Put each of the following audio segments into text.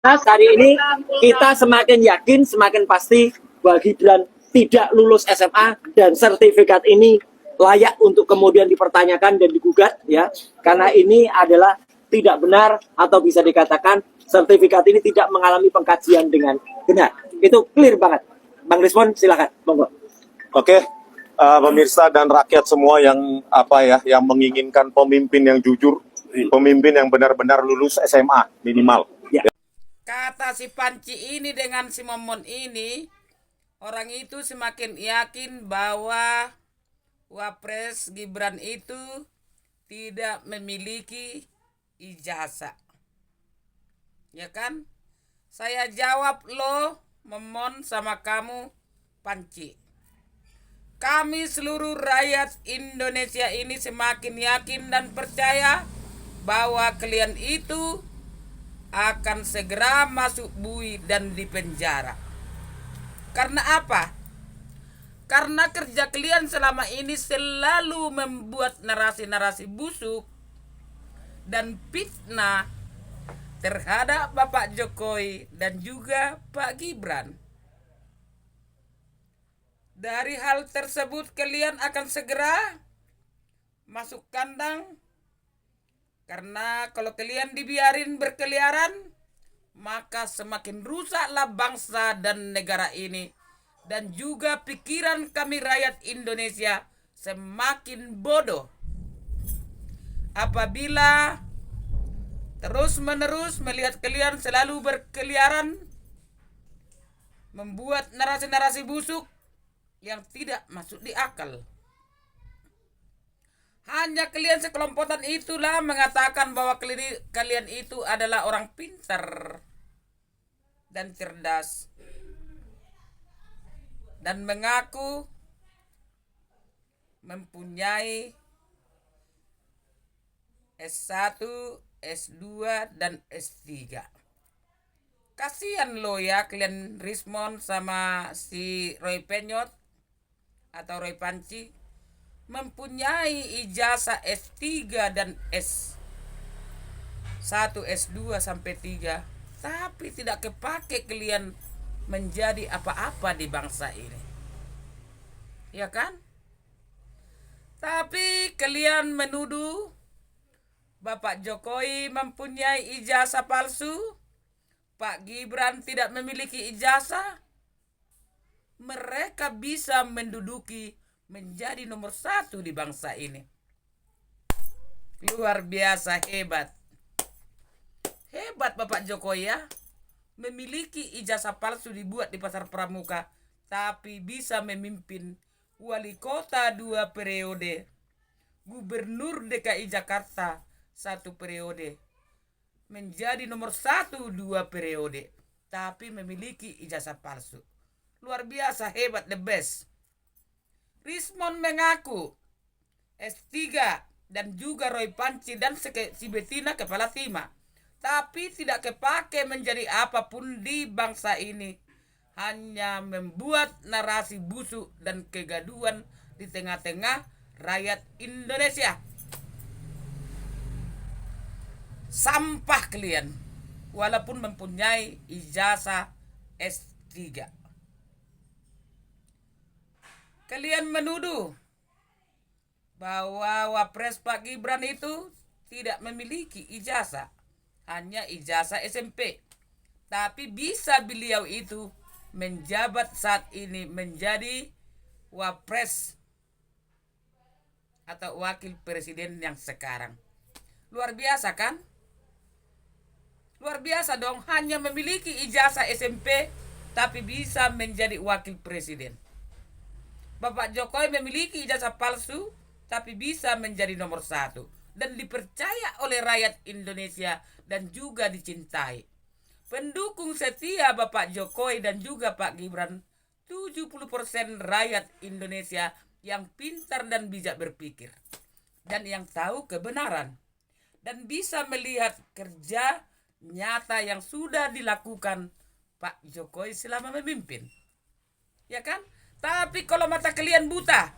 Hari ini kita semakin yakin, semakin pasti bahwa Gibran tidak lulus SMA dan sertifikat ini layak untuk kemudian dipertanyakan dan digugat ya, karena ini adalah tidak benar atau bisa dikatakan sertifikat ini tidak mengalami pengkajian dengan benar. Itu clear banget. Bang Rismon silakan, monggo. Oke, pemirsa dan rakyat semua yang yang menginginkan pemimpin yang jujur, pemimpin yang benar-benar lulus SMA minimal. Ya. Kata si Panci ini dengan si Momon ini, orang itu semakin yakin bahwa Wapres Gibran itu tidak memiliki ijazah. Ya kan? Saya jawab lo, Momon, sama kamu, Panci. Kami seluruh rakyat Indonesia ini semakin yakin dan percaya bahwa kalian itu akan segera masuk bui dan dipenjara. Karena apa? Karena kerja kalian selama ini selalu membuat narasi-narasi busuk dan fitnah terhadap Bapak Jokowi dan juga Pak Gibran. Dari hal tersebut kalian akan segera masuk kandang. Karena kalau kalian dibiarin berkeliaran, maka semakin rusaklah bangsa dan negara ini. Dan juga pikiran kami rakyat Indonesia semakin bodoh. Apabila terus-menerus melihat kalian selalu berkeliaran, membuat narasi-narasi busuk yang tidak masuk di akal. Hanya kalian sekelompokan itulah mengatakan bahwa kalian itu adalah orang pintar dan cerdas. Dan mengaku mempunyai S1, S2, dan S3. Kasihan lo ya kalian Rismon sama si Roy Penyot atau Roy Panci mempunyai ijazah S3 dan S1, S2 sampai 3, tapi tidak kepake kalian menjadi apa-apa di bangsa ini. Ya kan? Tapi kalian menuduh Bapak Jokowi mempunyai ijazah palsu, Pak Gibran tidak memiliki ijazah. Mereka bisa menduduki menjadi nomor 1 di bangsa ini. Luar biasa hebat. Hebat Bapak Jokowi ya. Memiliki ijazah palsu dibuat di Pasar Pramuka, tapi bisa memimpin wali kota 2 periode, gubernur DKI Jakarta 1 periode, menjadi nomor 1 2 periode, tapi memiliki ijazah palsu. Luar biasa hebat, the best. Rismon mengaku S3 dan juga Roy Panci dan si Betina kepala timah, tapi tidak kepake menjadi apapun di bangsa ini. Hanya membuat narasi busuk dan kegaduhan di tengah-tengah rakyat Indonesia. Sampah kalian, walaupun mempunyai ijazah S3. Kalian menuduh bahwa Wapres Pak Gibran itu tidak memiliki ijazah, hanya ijazah SMP. Tapi bisa beliau itu menjabat saat ini menjadi Wapres atau wakil presiden yang sekarang. Luar biasa kan? Luar biasa dong, hanya memiliki ijazah SMP tapi bisa menjadi wakil presiden. Bapak Jokowi memiliki ijazah palsu tapi bisa menjadi nomor 1 dan dipercaya oleh rakyat Indonesia dan juga dicintai. Pendukung setia Bapak Jokowi dan juga Pak Gibran 70% rakyat Indonesia yang pintar dan bijak berpikir dan yang tahu kebenaran dan bisa melihat kerja nyata yang sudah dilakukan Pak Jokowi selama memimpin. Ya kan? Tapi kalau mata kalian buta,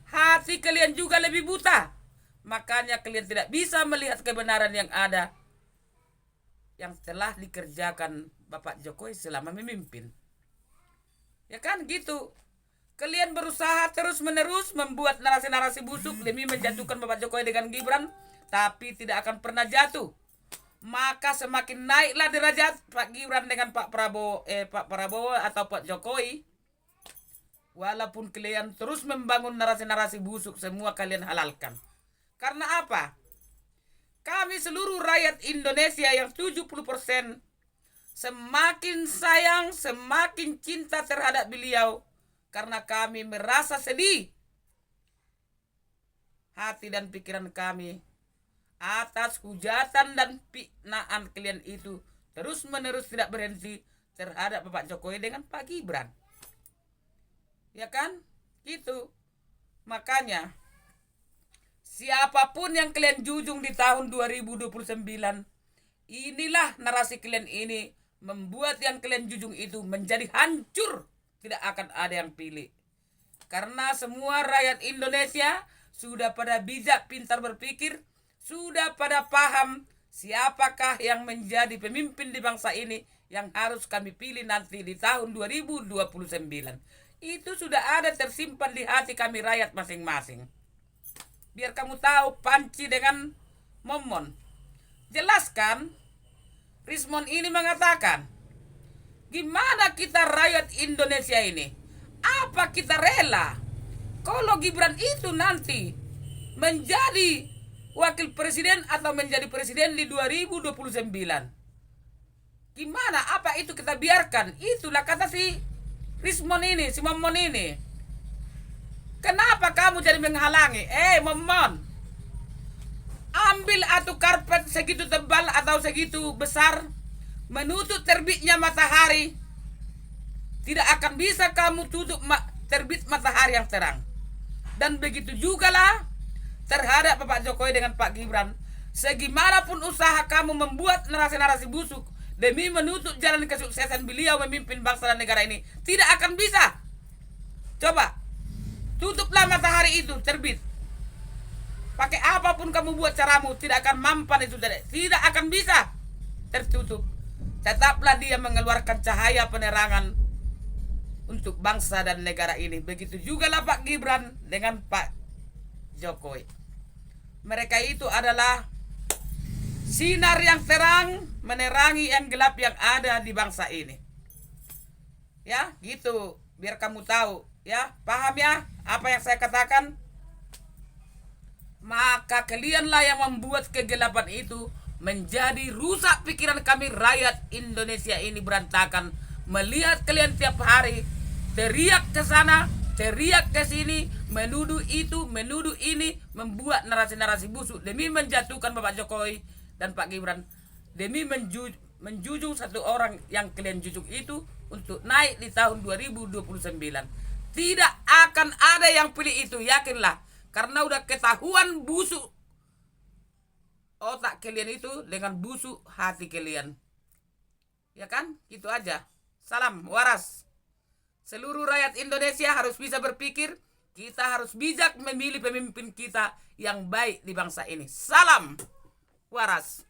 hati kalian juga lebih buta. Makanya kalian tidak bisa melihat kebenaran yang ada. yang telah dikerjakan Bapak Jokowi selama memimpin. Ya kan gitu. Kalian berusaha terus-menerus membuat narasi-narasi busuk demi menjatuhkan Bapak Jokowi dengan Gibran, tapi tidak akan pernah jatuh. Maka semakin naiklah derajat Pak Gibran dengan Pak Prabowo atau Pak Jokowi. Walaupun kalian terus membangun narasi-narasi busuk, semua kalian halalkan. Karena apa? Kami seluruh rakyat Indonesia yang 70% semakin sayang, semakin cinta terhadap beliau. Karena kami merasa sedih. Hati dan pikiran kami atas hujatan dan fitnaan kalian itu terus-menerus tidak berhenti terhadap Bapak Jokowi dengan Pak Gibran. Ya kan? Gitu. Makanya siapapun yang kalian junjung di tahun 2029, inilah narasi kalian ini membuat yang kalian junjung itu menjadi hancur. Tidak akan ada yang pilih. Karena semua rakyat Indonesia sudah pada bijak, pintar berpikir, sudah pada paham siapakah yang menjadi pemimpin di bangsa ini yang harus kami pilih nanti di tahun 2029. Itu sudah ada tersimpan di hati kami rakyat masing-masing. Biar kamu tahu Panci dengan Momon. Jelaskan, Rismon ini mengatakan, gimana kita rakyat Indonesia ini? Apa kita rela kalau Gibran itu nanti menjadi wakil presiden atau menjadi presiden di 2029? Gimana? Apa itu kita biarkan? Itulah kata si Rismon ini, si Momon ini. Kenapa kamu jadi menghalangi? Momon, ambil atuh karpet segitu tebal atau segitu besar menutup terbitnya matahari. Tidak akan bisa kamu tutup terbit matahari yang terang. Dan begitu jugalah terhadap Bapak Jokowi dengan Pak Gibran. Segimanapun usaha kamu membuat narasi-narasi busuk demi menutup jalan kesuksesan beliau memimpin bangsa dan negara ini, tidak akan bisa. Coba, tutuplah matahari itu terbit. Pakai apapun kamu buat caramu, tidak akan mampan itu. Tidak akan bisa tertutup. Tetaplah dia mengeluarkan cahaya penerangan untuk bangsa dan negara ini. Begitu juga lah Pak Gibran dengan Pak Jokowi. Mereka itu adalah sinar yang terang menerangi yang gelap yang ada di bangsa ini. Ya, gitu. Biar kamu tahu, ya. Paham ya apa yang saya katakan? Maka kalianlah yang membuat kegelapan itu menjadi rusak pikiran kami rakyat Indonesia ini berantakan. Melihat kalian tiap hari teriak ke sana, teriak ke sini, menuduh itu, menuduh ini, membuat narasi-narasi busuk demi menjatuhkan Bapak Jokowi dan Pak Gibran, demi menjunjung satu orang yang kalian junjung itu untuk naik di tahun 2029. Tidak akan ada yang pilih itu, yakinlah. Karena udah ketahuan busuk otak kalian itu dengan busuk hati kalian. Ya kan? Gitu aja. Salam waras. Seluruh rakyat Indonesia harus bisa berpikir. Kita harus bijak memilih pemimpin kita yang baik di bangsa ini. Salam waras.